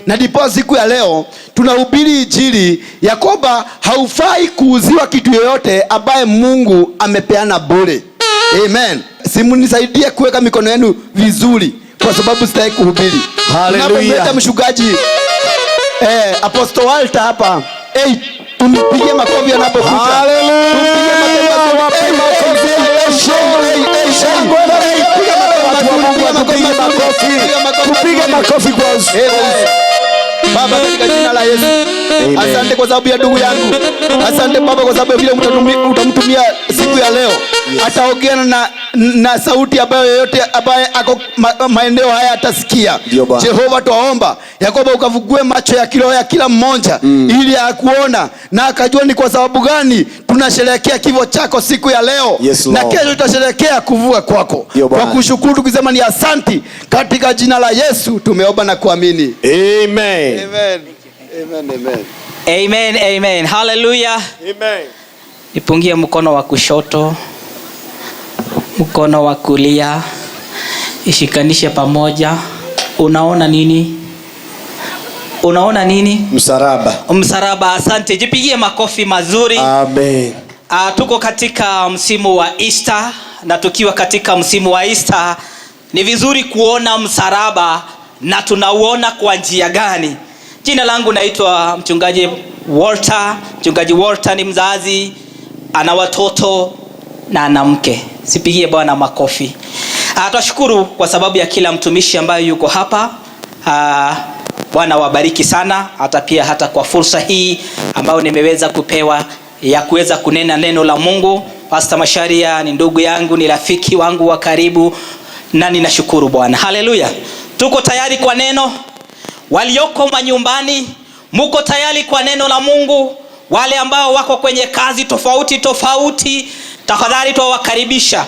Na ndipo siku ya leo tunahubiri injili ya kwamba haufai kuuziwa kitu yoyote ambaye Mungu amepeana bure. Amen. Simu nisaidie kuweka mikono yenu vizuri kwa sababu sitaki kuhubiri. Hallelujah. Tunapomleta mshugaji Apostle Walter hapa, tumpigie makofi anapokuja. Hallelujah. Tupige makofi kwa Baba, katika jina la Yesu. Asante kwa sababu ya ndugu yangu. Asante Baba kwa sababu ya vile utamtumia siku ya leo. Ataongea na sauti ambayo yoyote ambaye ako maeneo haya atasikia. Jehova, tuomba ya kwamba ukavugue macho ya kiroho ya kila mmoja ili akuona na akajua ni kwa sababu gani tunasherehekea kifo chako siku ya leo. Na kesho tutasherehekea kuvua kwako. Kwa kushukuru tukisema ni asanti, katika jina la Yesu tumeomba na kuamini. Amen. Amen. Amen. Amen. Amen. Amen. Hallelujah. Amen. Nipungie mkono wa kushoto, mkono wa kulia, ishikanishe pamoja. Unaona nini? Unaona nini? Msalaba. Msalaba. Asante. Jipigie makofi mazuri. Amen. Tuko katika msimu wa Easter, na tukiwa katika msimu wa Easter ni vizuri kuona msalaba, na tunauona kwa njia gani? Jina langu naitwa mchungaji Walter. Mchungaji Walter ni mzazi, ana watoto na ana mke. Sipigie Bwana makofi. Tunashukuru kwa sababu ya kila mtumishi ambaye yuko hapa. Bwana wabariki sana, hata kwa fursa hii ambayo nimeweza kupewa ya kuweza kunena neno la Mungu. Pastor Masharia ni ndugu yangu, ni rafiki wangu wa karibu, na ninashukuru Bwana. Haleluya. Tuko tayari kwa neno? Walioko manyumbani, muko tayari kwa neno la Mungu? Wale ambao wako kwenye kazi tofauti, tafadhali tuwakaribisha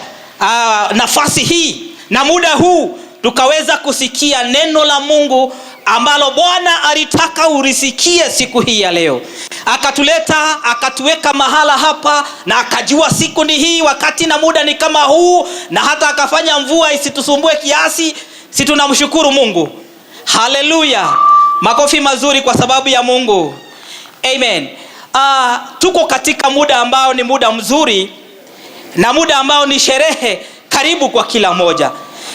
nafasi hii na muda huu tukaweza kusikia neno la Mungu ambalo Bwana alitaka urisikie siku hii ya leo. Akatuleta, akatuweka mahala hapa, na akajua siku ni hii, wakati na muda ni kama huu, na hata akafanya mvua isitusumbue kiasi. Si tunamshukuru Mungu? Haleluya. Makofi mazuri kwa sababu ya Mungu. Amen. Tuko katika muda ambao ni muda mzuri, na muda ambao ni sherehe karibu kwa kila moja.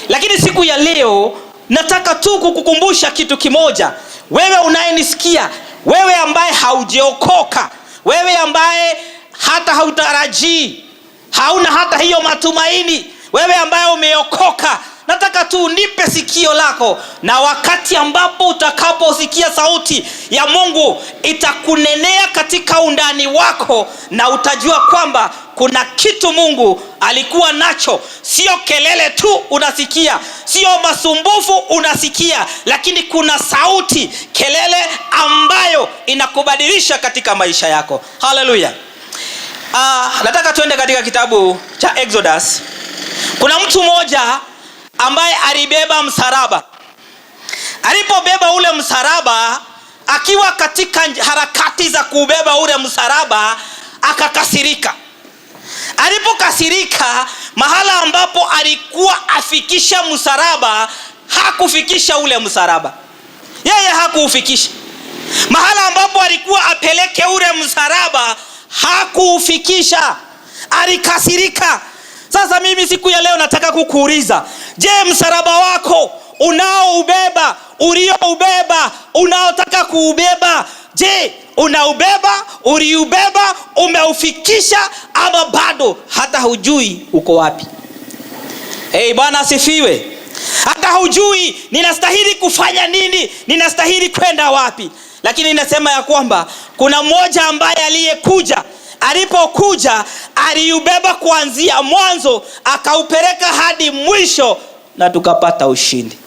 Lakini siku ya leo nataka tu kukukumbusha kitu kimoja. Wewe unayenisikia, wewe ambaye haujaokoka, wewe ambaye hata hautarajii, hauna hata hiyo matumaini, wewe ambaye umeokoka, nataka tu nipe sikio lako, na wakati ambapo utakaposikia sauti ya Mungu itakunenea katika undani wako, na utajua kwamba kuna kitu Mungu alikuwa nacho. Sio kelele tu unasikia, sio masumbufu unasikia, lakini kuna sauti, kelele ambayo inakubadilisha katika maisha yako. Haleluya. Nataka tuende katika kitabu cha Exodus. Kuna mtu mmoja ambaye alibeba msalaba. Alipobeba ule msalaba, akiwa katika harakati za kubeba ule msalaba, akakasirika. Alipokasirika, mahala ambapo alikuwa afikisha msalaba, hakufikisha ule msalaba. Yeye hakuufikisha. Mahala ambapo alikuwa apeleke ule msalaba, hakuufikisha. Alikasirika. Sasa mimi siku ya leo nataka kukuuliza, je, msalaba wako unaoubeba, ulioubeba, unaotaka kuubeba, je, unaubeba, uliubeba, umeufikisha, ama bado hata hujui uko wapi? Bwana asifiwe. Hata hujui ninastahili kufanya nini, ninastahili kwenda wapi. Lakini nasema ya kwamba kuna mmoja ambaye aliyekuja. Alipokuja, aliubeba kuanzia mwanzo, akaupeleka hadi mwisho, na tukapata ushindi.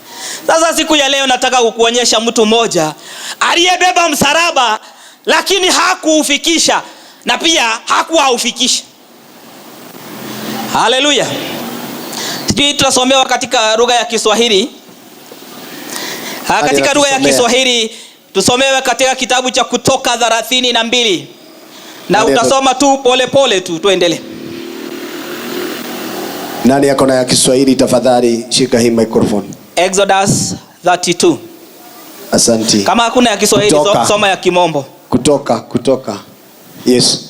Sasa siku ya leo nataka kukuonyesha mtu mmoja aliyebeba msalaba, lakini hakuufikisha, na pia hakuufikisha. Haleluya. Sisi tunasomewa katika lugha ya Kiswahili. Katika lugha ya Kiswahili tusomewe katika kitabu cha Kutoka 32. Na utasoma tu pole tu, tuendelee. Nani yako na ya Kiswahili tafadhali shika hii microphone. Exodus 32. Asante. Kama hakuna ya Kiswahili soma ya Kimombo. Kutoka. Yes.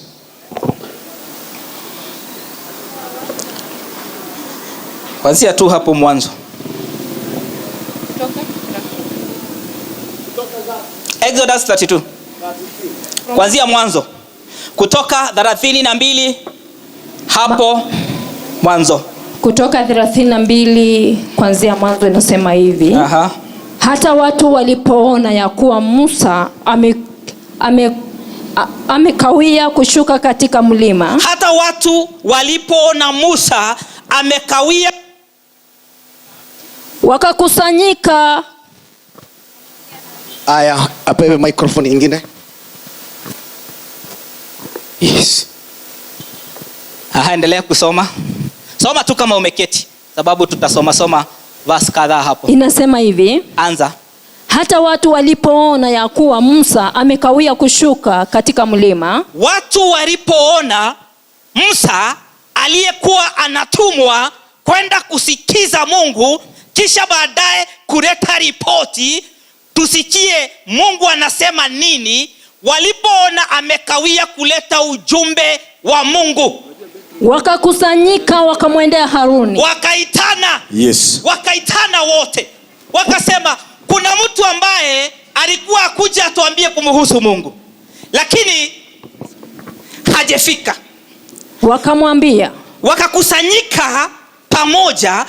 Kwanzia tu hapo mwanzo. Exodus 32. Kwanzia mwanzo. Kutoka 32 hapo mwanzo. Kutoka 32 kwanzia mwanzo inasema hivi. Aha. Hata watu walipoona ya kuwa Musa amekawia kushuka katika mlima. Hata watu walipoona Musa amekawia, wakakusanyika. Aya, apewe microphone nyingine. Yes. Endelea kusoma. Soma tu kama umeketi, sababu tutasoma verse kadhaa hapo. Inasema hivi. Anza. Hata watu walipoona ya kuwa Musa amekawia kushuka katika mlima. Watu walipoona Musa aliyekuwa anatumwa kwenda kusikiza Mungu, kisha baadaye kuleta ripoti tusikie Mungu anasema nini. Walipoona amekawia kuleta ujumbe wa Mungu, wakakusanyika wakamwendea Haruni. Wakaitana. Yes. Wakaitana wote. Wakasema kuna mtu ambaye alikuwa akuja atuambie kumhusu Mungu, lakini hajafika. Wakamwambia. Wakakusanyika pamoja,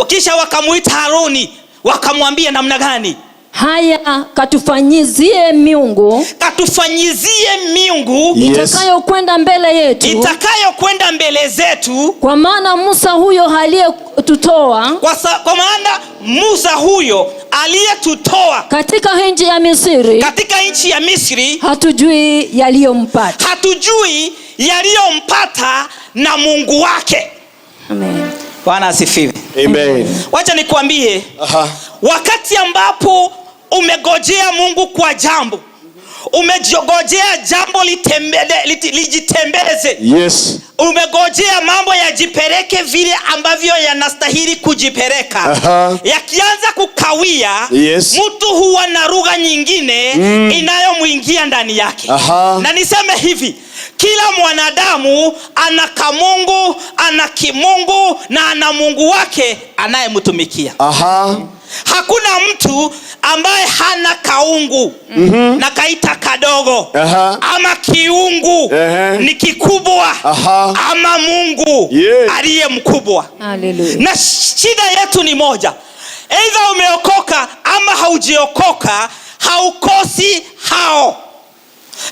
kisha wakamuita Haruni. Wakamwambia namna gani? Haya, katufanyizie miungu. Katufanyizie miungu. Yes. Itakayokwenda mbele yetu. Itakayokwenda mbele zetu. Kwa maana Musa huyo aliyetutoa. Kwa maana Musa huyo aliyetutoa katika nchi ya Misri. Katika nchi ya Misri. Hatujui yaliyompata. Hatujui yaliyompata na Mungu wake. Amen. Bwana asifiwe. Amen. Wacha nikwambie, wakati ambapo umegojea Mungu kwa jambo, umegojea jambo lijitembeze. Yes. Umegojea mambo yajipeleke vile ambavyo yanastahili kujipeleka. Yakianza kukawia, yes, mtu huwa na lugha nyingine inayomuingia ndani yake. Na niseme hivi, kila mwanadamu ana kamungu, ana kimungu na ana Mungu wake anayemtumikia. Hakuna mtu ambaye hana kaungu na kaita kadogo. Ama kiungu ni kikubwa. Ama Mungu aliye mkubwa. Hallelujah. Na shida yetu ni moja. Either umeokoka ama haujiokoka, haukosi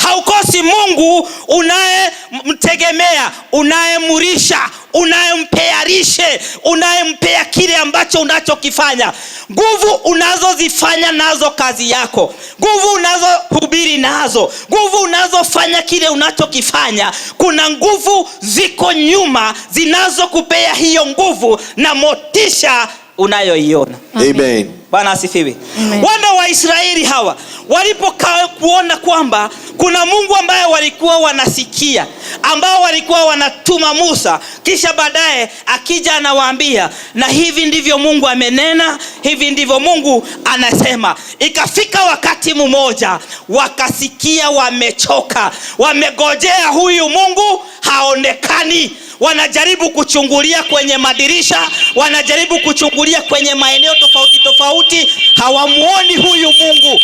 haukosi Mungu unayemtegemea, unayemurisha, unayempea lishe, unayempea kile ambacho unachokifanya. Nguvu unazozifanya nazo kazi yako, nguvu unazohubiri nazo, nguvu unazofanya kile unachokifanya, kuna nguvu ziko nyuma zinazokupea hiyo nguvu na motisha unayoiona. Amen. Bwana asifiwe. Wana wa Israeli hawa walipokaa kuona kwamba kuna Mungu ambaye walikuwa wanasikia, ambao walikuwa wanatuma Musa, kisha baadaye akija anawaambia, na hivi ndivyo Mungu amenena, hivi ndivyo Mungu anasema. Ikafika wakati mmoja wakasikia wamechoka, wamegojea huyu Mungu haonekani. Wanajaribu kuchungulia kwenye madirisha, wanajaribu kuchungulia kwenye maeneo tofauti, hawamuoni huyu Mungu.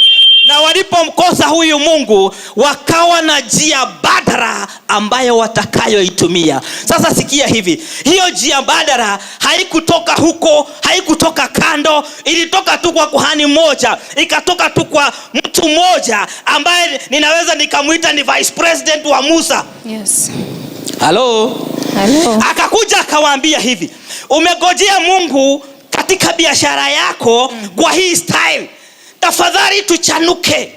Na walipomkosa huyu Mungu, wakawa na njia badala ambayo watakayoitumia. Sasa sikia hivi, hiyo njia badala haikutoka huko, haikutoka kando, ilitoka tu kwa kuhani mmoja, ikatoka tu kwa mtu mmoja ambaye ninaweza nikamuita ni vice president wa Musa. Yes. Hello. Akakuja akawaambia hivi, umegojea Mungu katika biashara yako kwa hii style, tafadhali tuchanuke.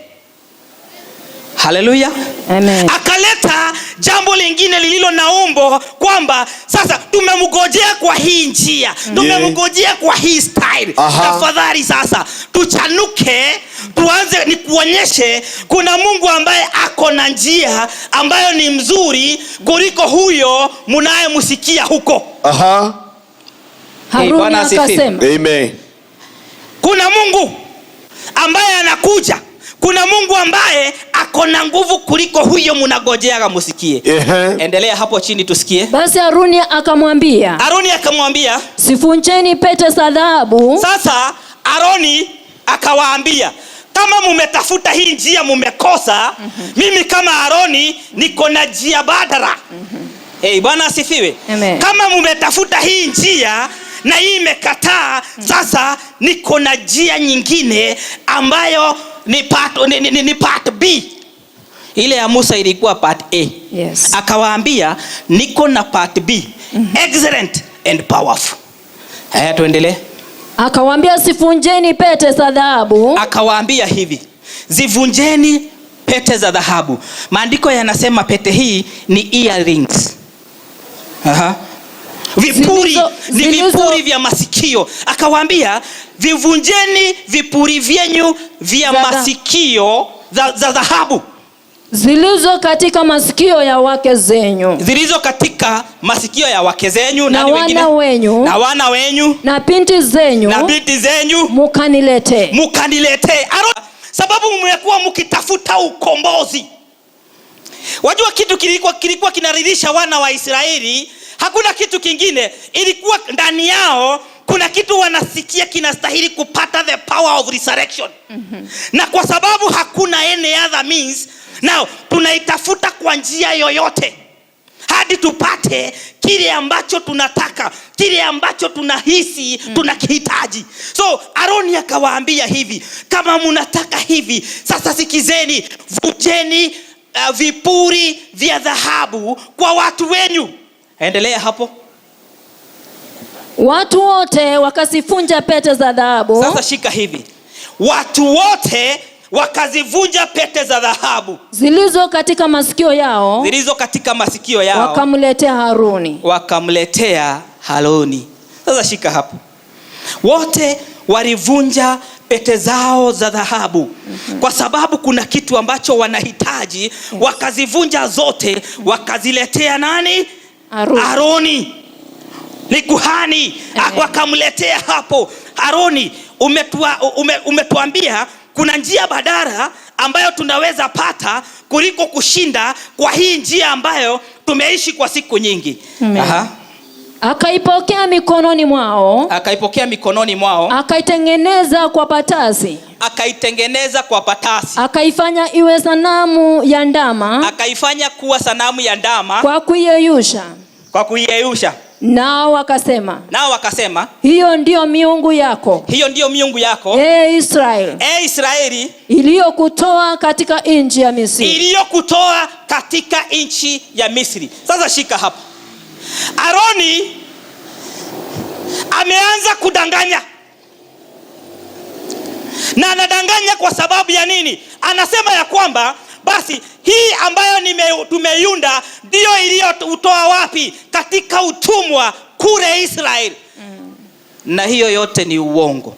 Haleluya. Amen. Akaleta jambo lingine lililo na umbo kwamba sasa tumemgojea kwa hii njia, tumemgojea kwa hii style. Tafadhali sasa tuchanuke, tuanze nikuonyeshe kuna Mungu ambaye ako na njia ambayo ni mzuri kuliko huyo mnayemsikia huko. Haruni akasema. Amen. Kuna Mungu ambaye anakuja. Kuna Mungu ambaye ako na nguvu kuliko huyo mnagojeaga musikie. Endelea hapo chini tusikie. Basi Haruni akamwambia, sivunjeni pete za dhahabu. Sasa Haruni akawaambia, kama mumetafuta hii njia mumekosa, mimi kama Haruni niko na njia badala. Bwana asifiwe. Kama mumetafuta hii njia na hii imekataa, sasa niko na njia nyingine ambayo ni part B. Ile ya Musa ilikuwa part A. Yes. Akawaambia niko na part B. Excellent and powerful. Haya tuendelee. Akawaambia, sivunjeni pete za dhahabu. Akawaambia hivi, zivunjeni pete za dhahabu. Maandiko yanasema pete hii ni earrings. Vipuri, ni vipuri vya masikio. Akawaambia vivunjeni vipuri vyenyu vya masikio za dhahabu zilizo katika masikio ya wake zenyu. Zilizo katika masikio ya wake zenyu na wana wenyu na binti zenyu mukaniletee. Sababu mmekuwa mkitafuta ukombozi. Wajua kitu kilikuwa kinaridhisha wana wa Israeli, hakuna kitu kingine. Ilikuwa ndani yao kuna kitu wanasikia kinastahili kupata the power of resurrection. Na kwa sababu hakuna any other means, now tunaitafuta kwa njia yoyote hadi tupate kile ambacho tunataka, kile ambacho tunahisi tunakihitaji. So Haruni akawaambia hivi, kama mnataka hivi, sasa sikizeni, vunjeni vipuri vya dhahabu kwa watu wenyu. Endelea hapo. Watu wote wakazivunja pete za dhahabu. Sasa shika hivi, watu wote wakazivunja pete za dhahabu zilizo katika masikio yao, wakamletea Haruni. Sasa shika hapo, wote walivunja pete zao za dhahabu kwa sababu kuna kitu ambacho wanahitaji. Wakazivunja zote, wakaziletea nani? Haruni. Ni kuhani. Wakamletea hapo. Haruni, umetuambia kuna njia badala ambayo tunaweza pata kuliko kushinda kwa hii njia ambayo tumeishi kwa siku nyingi. Akaipokea mikononi mwao, akaitengeneza kwa patasi, akaifanya iwe sanamu ya ndama, akaifanya kuwa sanamu ya ndama kwa kuiyeyusha. Nao wakasema, hiyo ndio miungu yako, Israeli, iliyokutoa katika nchi ya Misri. Sasa shika hapa, Haruni ameanza kudanganya. Na anadanganya kwa sababu ya nini? Anasema ya kwamba basi hii ambayo tumeiunda ndio iliyotoa wapi? Katika utumwa kule Israeli. Na hiyo yote ni uongo.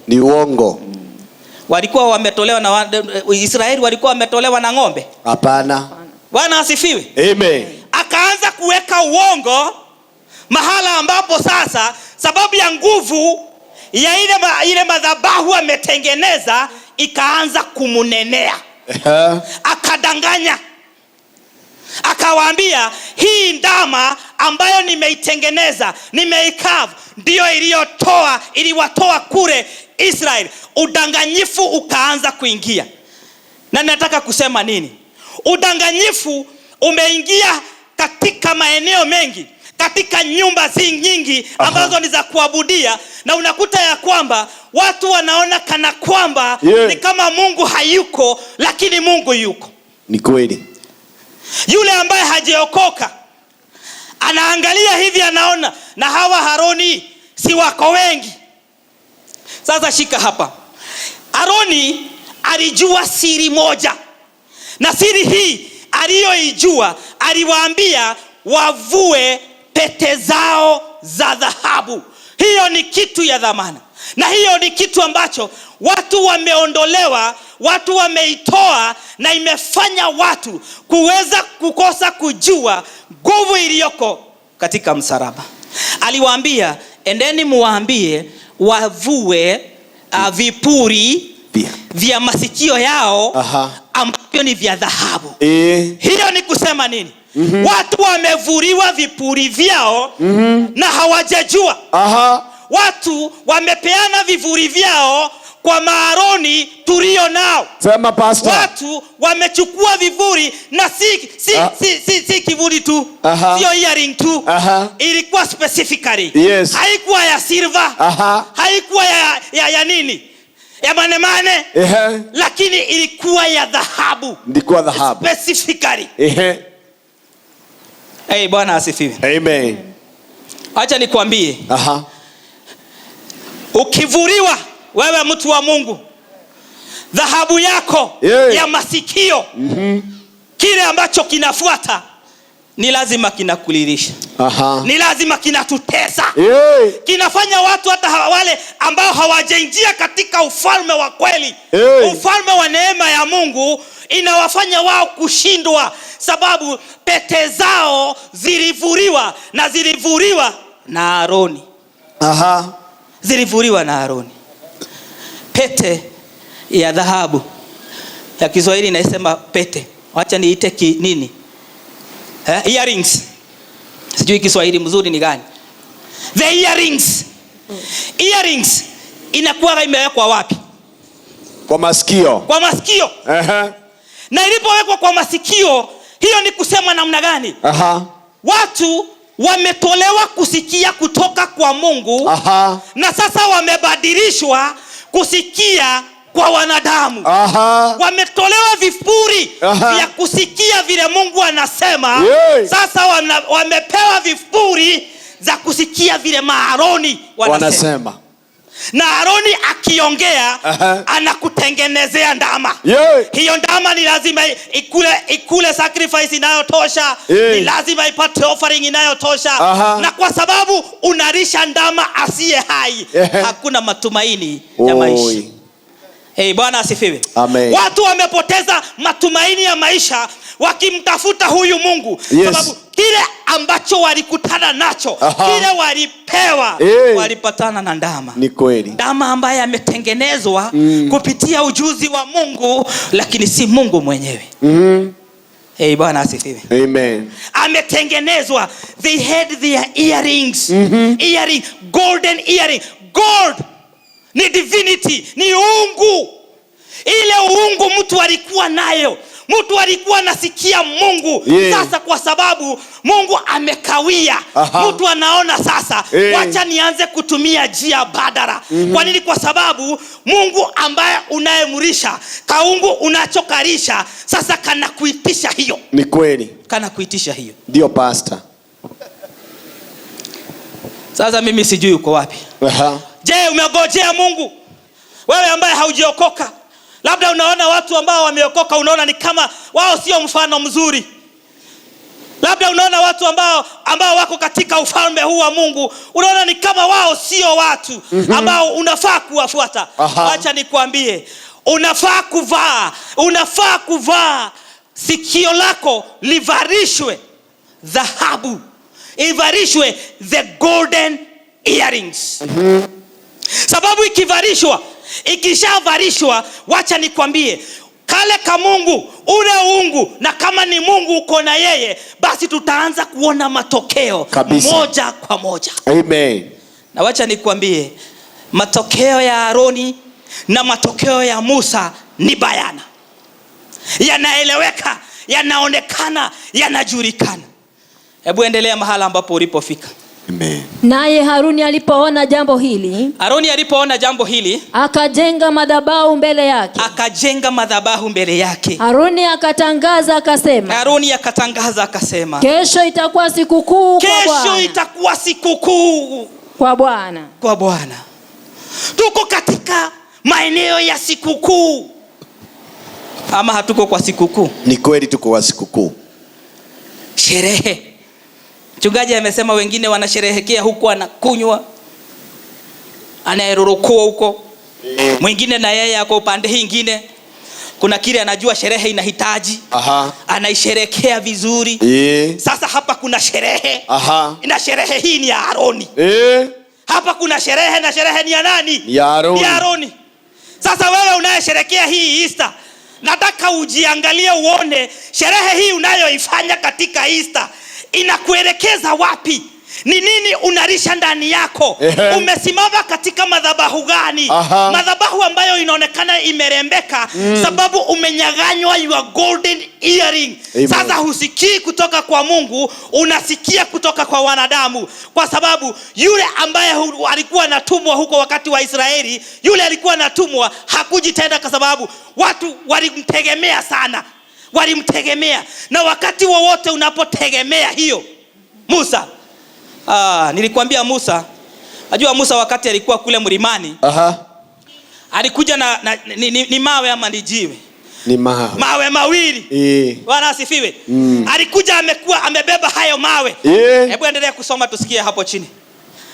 Walikuwa wametolewa na Israeli, walikuwa wametolewa na ng'ombe? Hapana. Bwana asifiwe. Amen. Akaanza kuweka uongo mahala ambapo sasa sababu ya nguvu ya ile madhabahu ametengeneza ikaanza kumunenea. Akadanganya. Akawaambia hii ndama ambayo nimeitengeneza, nimeikava, ndio iliwatoa kule Israeli. Udanganyifu ukaanza kuingia. Na nataka kusema nini? Udanganyifu umeingia katika maeneo mengi, katika nyumba nyingi ambazo ni za kuabudia, na unakuta ya kwamba watu wanaona kana kwamba ni kama Mungu hayuko, lakini Mungu yuko. Ni kweli. Yule ambaye hajaokoka anaangalia hivi, anaona na hawa Haruni si wako wengi. Sasa shika hapa, Haruni alijua siri moja, na siri hii aliyoijua, aliwaambia wavue pete zao za dhahabu. Hiyo ni kitu ya dhamana, na hiyo ni kitu ambacho watu wameondolewa, watu wameitoa, na imefanya watu kuweza kukosa kujua nguvu iliyoko katika msalaba. Aliwaambia, endeni muwaambie wavue vipuri vya masikio yao ambavyo ni vya dhahabu. Hiyo ni kusema nini? Watu wamevuriwa vipuri vyao na hawajajua. Watu wamepeana vivuri vyao kwa maaroni tulio nao. Sema pastor. Watu wamechukua vivuri na si kivuri tu. Sio earring tu. Ilikuwa specifically. Yes. Haikuwa ya silver. Haikuwa ya nini? Ya manemane. Lakini ilikuwa ya dhahabu. Ndikuwa dhahabu. Specifically. Bwana asifiwe. Amen. Acha nikwambie. Ukivuriwa wewe mtu wa Mungu, dhahabu yako ya masikio, kile ambacho kinafuata ni lazima kinakulilisha. Ni lazima kinatutesa. Kinafanya watu hata wale ambao hawajaingia katika ufalme wa kweli, ufalme wa neema ya Mungu, inawafanya wao kushindwa, sababu pete zao zilivuriwa na Aroni. Zilivuriwa na Aroni. Pete ya dhahabu, ya Kiswahili inasema pete. Wacha niite nini? Earrings. Sijui Kiswahili mzuri ni gani? The earrings. Earrings inakuwa imewekwa wapi? Kwa masikio. Kwa masikio. Na ilipowekwa kwa masikio, hiyo ni kusema namna gani? Watu wametolewa kusikia kutoka kwa Mungu. Na sasa wamebadilishwa kusikia kwa wanadamu. Wametolewa vipuri vya kusikia vile Mungu anasema. Sasa wamepewa vipuri za kusikia vile maaroni wanasema. Na Aroni akiongea anakutengenezea ndama. Hiyo ndama ni lazima ikule sacrifice inayotosha. Ni lazima ipate offering inayotosha. Na kwa sababu unarisha ndama asiye hai, hakuna matumaini ya maisha. Bwana asifiwe. Watu wamepoteza matumaini ya maisha wakimtafuta huyu Mungu. Sababu kile ambacho walikutana nacho, kile walipewa, walipatana na ndama. Ni kweli. Ndama ambaye ametengenezwa kupitia ujuzi wa Mungu, lakini si Mungu mwenyewe. Bwana asifiwe. Amen. Ametengenezwa. They had their earrings. Earring, golden earring. Gold ni divinity, ni uungu. Ile uungu mtu alikuwa nayo. Mtu alikuwa anasikia Mungu. Sasa kwa sababu Mungu amekawia, mtu anaona sasa, wacha nianze kutumia njia badala. Kwa nini? Kwa sababu Mungu ambaye unayemrisha, kaungu unachokarisha, sasa kanakuitisha hiyo. Ni kweli. Kanakuitisha hiyo. Ndio pastor. Sasa mimi sijui uko wapi. Je, umegojea Mungu? Wewe ambaye haujaokoka, labda unaona watu ambao wameokoka, unaona ni kama wao sio mfano mzuri. Labda unaona watu ambao wako katika ufalme huu wa Mungu, unaona ni kama wao sio watu ambao unafaa kuwafuata. Acha nikwambie, unafaa kuvaa sikio lako livarishwe dhahabu, ivarishwe the golden earrings. Sababu ikishavarishwa, wacha nikwambie, kale ka Mungu, ule uungu, na kama ni Mungu uko na yeye, basi tutaanza kuona matokeo kabisa, moja kwa moja. Amen. Na wacha nikwambie, matokeo ya Aroni na matokeo ya Musa ni bayana. Yanaeleweka, yanaonekana, yanajulikana. Hebu endelea mahala ambapo ulipofika. Amen. Naye Haruni alipoona jambo hili, akajenga madhabahu mbele yake. Haruni akatangaza akasema, kesho itakuwa sikukuu kwa Bwana. Tuko katika maeneo ya sikukuu. Ama hatuko kwa sikukuu? Ni kweli tuko kwa sikukuu. Sherehe. Mchungaji amesema wengine wanasherehekea huko, anakunywa, anaerorokua huko. Mwingine na yeye ako upande hii nyingine. Kuna kile anajua sherehe inahitaji. Anaisherehekea vizuri. Sasa hapa kuna sherehe. Na sherehe hii ni ya Aroni. Hapa kuna sherehe, na sherehe ni ya nani? Ya Aroni. Aroni. Sasa wewe unayesherehekea hii Easter, nataka ujiangalie uone sherehe hii unayoifanya katika Easter inakuelekeza wapi? Ni nini unarisha ndani yako? Umesimama katika madhabahu gani? Madhabahu ambayo inaonekana imerembeka sababu umenyaganywa your golden earring. Sasa husikii kutoka kwa Mungu, unasikia kutoka kwa wanadamu, kwa sababu yule ambaye alikuwa anatumwa huko wakati wa Israeli, yule alikuwa anatumwa hakuji tena, kwa sababu watu walimtegemea sana, walimtegemea. Na wakati wowote unapotegemea hiyo Musa, nilikwambia Musa, najua Musa wakati alikuwa kule mlimani, alikuja ni mawe ama ni jiwe? Ni mawe mawili. Bwana asifiwe. Alikuja amebeba hayo mawe. Hebu endelea kusoma tusikie hapo chini.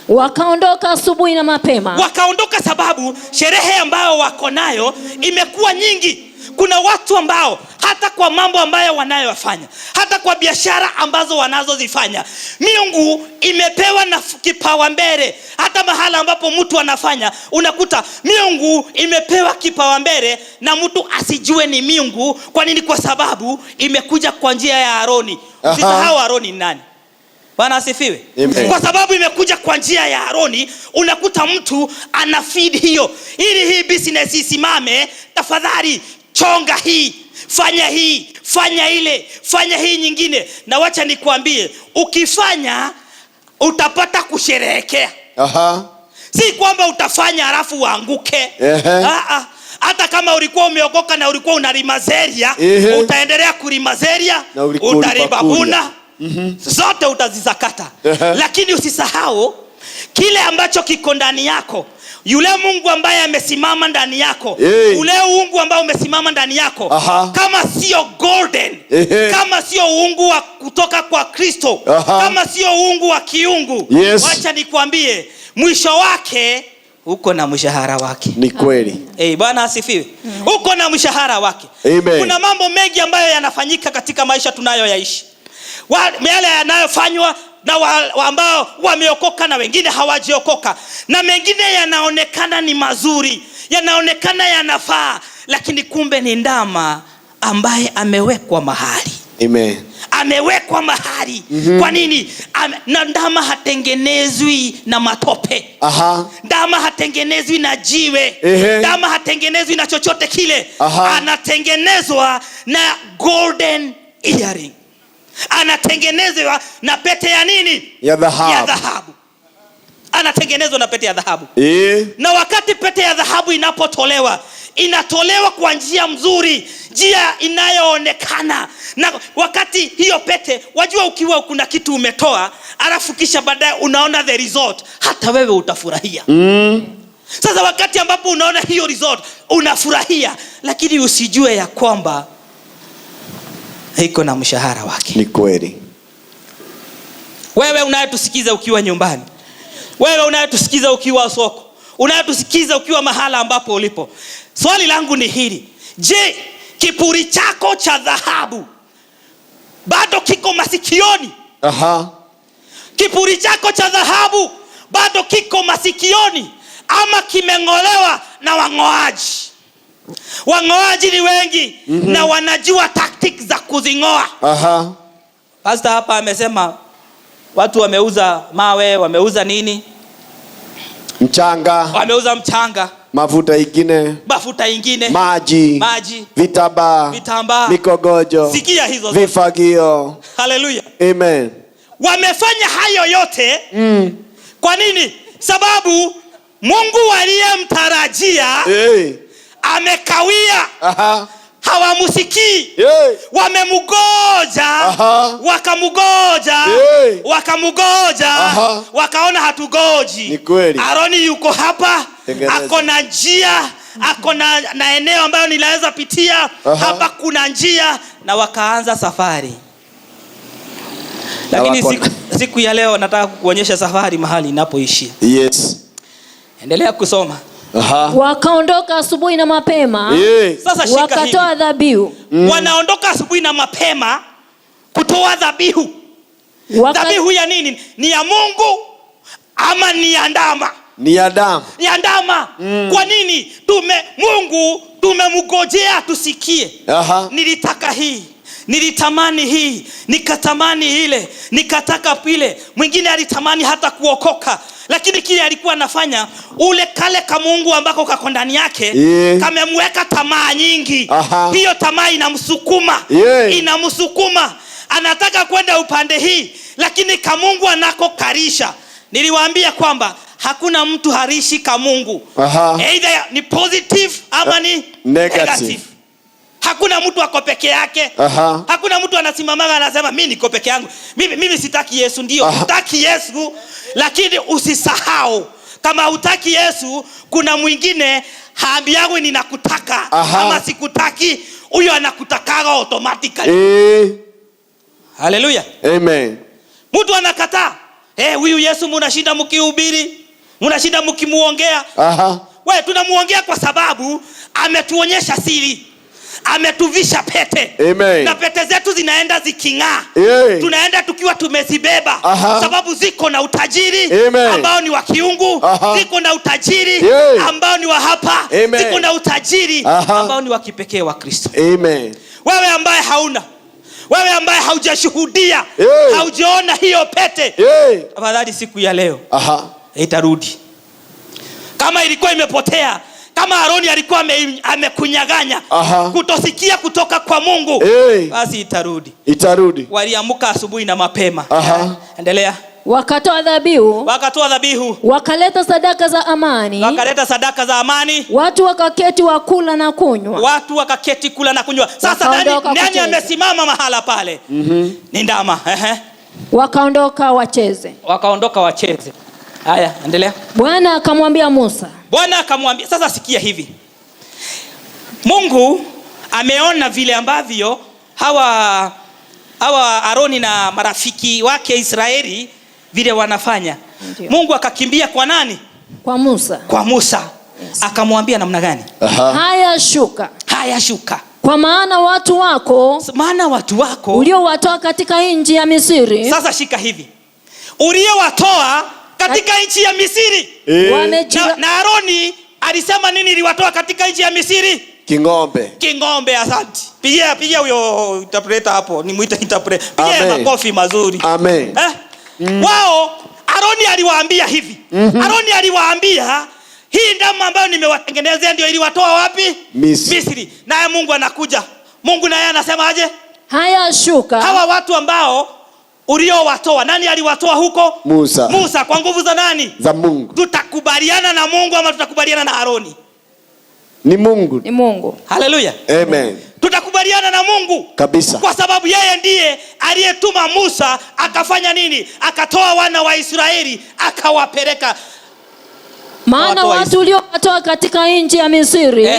Wakaondoka asubuhi na mapema. Wakaondoka sababu sherehe ambayo wako nayo imekuwa nyingi. Kuna watu ambao hata kwa mambo ambayo wanayofanya, hata kwa biashara ambazo wanazozifanya, miungu imepewa na kipawa mbele. Hata mahala ambapo mtu anafanya, unakuta miungu imepewa kipawa mbele na mtu asijue ni miungu. Kwa nini? Kwa sababu imekuja kwa njia ya Aroni. Usisahau Aroni ni nani? Bwana asifiwe. Kwa sababu imekuja kwa njia ya Aroni, unakuta mtu ana feed hiyo. Ili hii business isimame, tafadhali chonga hii, fanya hii, fanya ile, fanya hii nyingine. Na wacha nikwambie, ukifanya utapata kusherehekea. Si kwamba utafanya alafu uanguke. Hata kama ulikuwa umeokoka na ulikuwa unalimazeria, utaendelea kulimazeria, utaribabuna, zote utazizakata. Lakini usisahau kile ambacho kiko ndani yako. Yule Mungu ambaye amesimama ndani yako, ule Mungu ambao umesimama ndani yako, kama sio golden, kama sio Mungu wa kutoka kwa Kristo, kama sio Mungu wa kiungu, wacha nikwambie, mwisho wake uko na mshahara wake. Ni kweli. Bwana asifiwe. Uko na mshahara wake. Kuna mambo mengi ambayo yanafanyika katika maisha tunayoyaishi. Yale yanayofanywa na ambao wameokoka na wengine hawajiokoka, na mengine yanaonekana ni mazuri, yanaonekana yanafaa, lakini kumbe ni ndama ambaye amewekwa mahali. Amewekwa mahali. Kwa nini? Na ndama hatengenezwi na matope. Ndama hatengenezwi na jiwe. Ndama hatengenezwi na chochote kile. Anatengenezwa na golden earring. Anatengenezwa na pete ya nini? Ya dhahabu. Anatengenezwa na pete ya dhahabu. Na wakati pete ya dhahabu inapotolewa, inatolewa kwa njia mzuri, njia inayoonekana. Na wakati hiyo pete, wajua ukiwa kuna kitu umetoa, alafu kisha baadaye unaona the result, hata wewe utafurahia. Sasa wakati ambapo unaona hiyo result, unafurahia, lakini usijue ya kwamba iko na mshahara wake. Ni kweli. Wewe unayetusikiza ukiwa nyumbani, wewe unayetusikiza ukiwa soko, unayetusikiza ukiwa mahala ambapo ulipo, swali langu ni hili: je, kipuri chako cha dhahabu bado kiko masikioni? Kipuri chako cha dhahabu bado kiko masikioni, ama kimeng'olewa na wang'oaji? Wang'oaji ni wengi, na wanajua tactics za kuzing'oa. Pastor hapa amesema watu wameuza mawe, wameuza nini? Mchanga. Wameuza mchanga. Mafuta ingine. Maji. Vitambaa. Mikogojo. Sikia hizo. Vifagio. Hallelujah. Amen. Wamefanya hayo yote. Kwa nini? Sababu Mungu aliyemtarajia amekawia. Hawamusikii. Wamemugoja. Wakamugoja. Wakaona hatugoji. Aroni yuko hapa, ako na njia, ako na eneo ambayo ninaweza pitia. Hapa kuna njia, na wakaanza safari. Lakini siku ya leo nataka kukuonyesha safari mahali inapoishia. Endelea kusoma. Wakaondoka asubuhi na mapema. Sasa wakatoa dhabihu. Wanaondoka asubuhi na mapema kutoa dhabihu. Dhabihu ya nini? Ni ya Mungu ama ni ya ndama? Ni ya damu. Ya ndama. Kwa nini? Mungu tumemgojea tusikie. Nilitaka hii, nilitamani hii, nikatamani ile, nikataka pile. Mwingine alitamani hata kuokoka, lakini kile alikuwa anafanya ule kale ka Mungu ambako kako ndani yake kamemweka tamaa nyingi. Hiyo tamaa inamsukuma. Inamsukuma. Anataka kwenda upande hii, lakini ka Mungu anakokarisha. Niliwaambia kwamba hakuna mtu harishi ka Mungu. Either ni positive ama ni negative. Hakuna mtu ako peke yake. Hakuna mtu anasimama anasema mimi niko peke yangu. Mimi sitaki Yesu. Ndio, hutaki Yesu, lakini usisahau kama hutaki Yesu kuna mwingine haambi yangu ninakutaka ama sikutaki, huyo anakutakaga automatically. Hallelujah. Amen. Mtu anakataa. Huyu Yesu mnashinda mkihubiri, mnashinda mkimuongea. Wewe tunamuongea kwa sababu ametuonyesha siri. Ametuvisha pete. Amen. Na pete zetu zinaenda ziking'aa. Tunaenda tukiwa tumezibeba. Sababu ziko na utajiri ambao ni wa kiungu. Ziko na utajiri ambao ni wa hapa. Ziko na utajiri ambao ni wa kipekee wa Kristo. Amen. Wewe ambaye hauna, wewe ambaye haujashuhudia, haujaona hiyo pete, afadhali siku ya leo itarudi. Kama ilikuwa imepotea, kama Aroni alikuwa amekunyaganya kutosikia kutoka kwa Mungu, basi itarudi. Itarudi. Waliamka asubuhi na mapema. Endelea. Wakatoa dhabihu. Wakaleta sadaka za amani. Watu wakaketi wakula na kunywa. Sasa nani amesimama mahala pale? Ni ndama. Wakaondoka wacheze. Haya, endelea. Bwana akamwambia Musa. Sasa sikia hivi. Mungu ameona vile ambavyo hawa Aroni na marafiki wake Israeli vile wanafanya. Ndiyo. Mungu akakimbia kwa nani? Kwa Musa. Yes. Akamwambia namna gani? Haya shuka. Kwa maana watu wako uliowatoa katika nchi ya Misri. Sasa shika hivi. Uliowatoa katika nchi ya Misri. Na Aroni alisema nini iliwatoa katika nchi ya Misri? Kingombe, asante. Pigia huyo interpreter hapo. Nimuite interpreter. Pigia makofi mazuri. Amen. Wao Aroni aliwaambia hivi. Aroni aliwaambia hii ndama ambayo nimewatengenezea ndio iliwatoa wapi? Misri. Naye Mungu anakuja. Mungu naye anasema aje? Haya shuka. Hawa watu ambao uliowatoa, nani aliwatoa huko? Musa. Kwa nguvu za nani? Za Mungu. Tutakubaliana na Mungu ama tutakubaliana na Aroni? Ni Mungu. Hallelujah. Amen. Tutakubaliana na Mungu kabisa, kwa sababu yeye ndiye aliyetuma Musa akafanya nini? Akatoa wana wa Israeli akawapeleka. Maana watu uliowatoa katika nchi ya Misri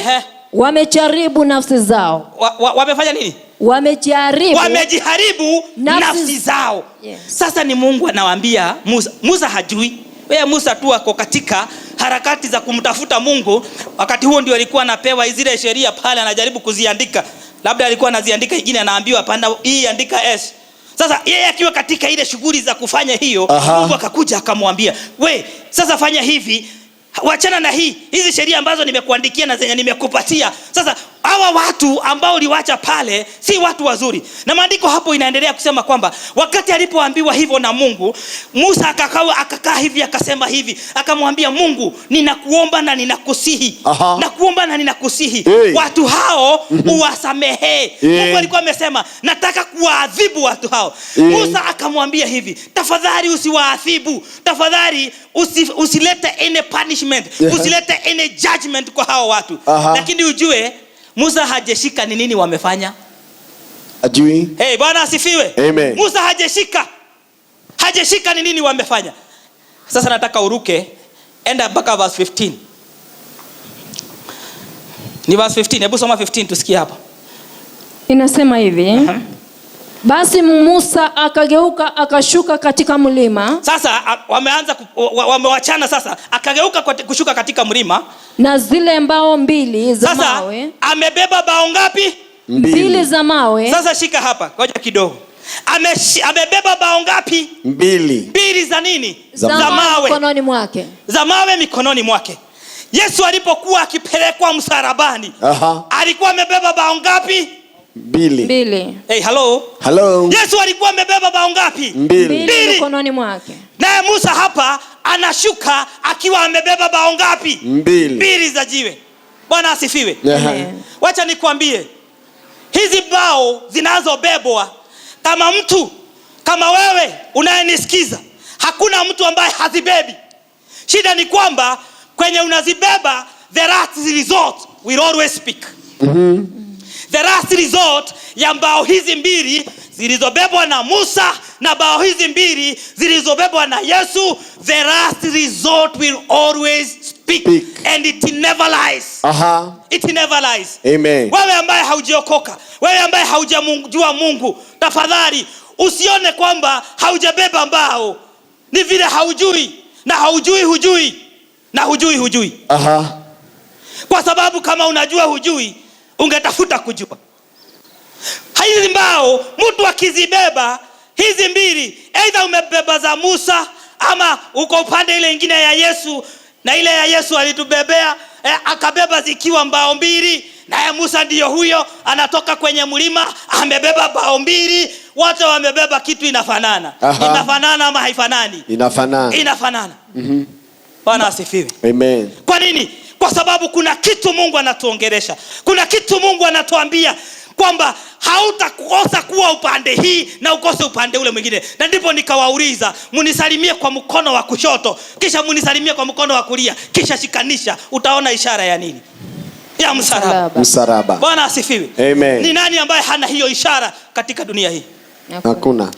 wamejaribu nafsi zao. Wamefanya nini? Wamejiharibu nafsi zao. Yes. Sasa ni Mungu anawaambia Musa hajui. Wewe Musa tu ako katika harakati za kumtafuta Mungu. Wakati huo ndio alikuwa anapewa zile sheria pale, anajaribu kuziandika. Labda alikuwa anaziandika, ingine anaambiwa panda hii andika S. Sasa yeye akiwa katika ile shughuli za kufanya hiyo, Mungu akakuja akamwambia, "We, sasa fanya hivi. Wachana na hizi sheria ambazo nimekuandikia na zenye nimekupatia." Sasa hawa watu ambao uliwacha pale si watu wazuri. Na maandiko hapo inaendelea kusema kwamba wakati alipoambiwa hivyo na Mungu, Musa akakaa hivi akasema hivi, akamwambia Mungu, ninakuomba na ninakusihi. Nakuomba na ninakusihi. Watu hao uwasamehe. Mungu alikuwa amesema nataka kuwaadhibu watu hao. Musa akamwambia hivi, tafadhali usiwaadhibu. Tafadhali usilete any punishment. Usilete any judgment kwa hao watu. Lakini ujue Musa hajeshika ni nini wamefanya. Ajui. Bwana asifiwe. Amen. Musa hajeshika ni nini wamefanya. Sasa nataka uruke, enda mpaka verse 15. Ni verse 15. Hebu soma 15 tusikie hapa. Inasema hivi. Basi Musa akageuka akashuka katika mlima. Sasa wamewachana sasa. Akageuka kushuka katika mlima. Na zile mbao mbili za mawe. Amebeba mbao ngapi? Mbili za mawe. Sasa shika hapa, ngoja kidogo. amebeba bao ngapi? Mbili za nini? Za mawe mikononi mwake. Za mawe mikononi mwake. Yesu alipokuwa akipelekwa msalabani, alikuwa amebeba bao ngapi? Mbili. Hey, hello. Yesu alikuwa amebeba bao ngapi? Mbili mikononi mwake. Naye Musa hapa anashuka akiwa amebeba bao ngapi? Mbili za jiwe. Bwana asifiwe. Wacha nikwambie, hizi bao zinazobebwa, kama wewe unayenisikiza, hakuna mtu ambaye hazibebi. Shida ni kwamba kwenye unazibeba, the last resort will always speak. The last resort ya mbao hizi mbili zilizobebwa na Musa na mbao hizi mbili zilizobebwa na Yesu, the last resort will always speak. And it never lies. It never lies. Amen. Wewe ambaye haujiokoka, wewe ambaye haujamjua Mungu, tafadhali usione kwamba haujabeba mbao. Ni vile haujui, na hujui na hujui. Kwa sababu kama unajua hujui, ungetafuta kujua. Hizi mbao mtu akizibeba hizi mbili, either umebeba za Musa ama uko upande ile nyingine ya Yesu, na ile ya Yesu alitubebea akabeba zikiwa mbao mbili, na ya Musa ndiyo huyo anatoka kwenye mlima amebeba mbao mbili, wote wamebeba kitu inafanana. Inafanana ama haifanani? Inafanana. Bwana asifiwe. Amen. Kwa nini? Kwa sababu kuna kitu Mungu anatuongelesha. Kuna kitu Mungu anatuambia kwamba hautakosa kuwa upande hii na ukose upande ule mwingine. Na ndipo nikawauliza, munisalimie kwa mkono wa kushoto, kisha munisalimie kwa mkono wa kulia, kisha shikanisha, utaona ishara ya nini? Ya msalaba. Bwana asifiwe. Amen. Ni nani ambaye hana hiyo ishara katika dunia hii?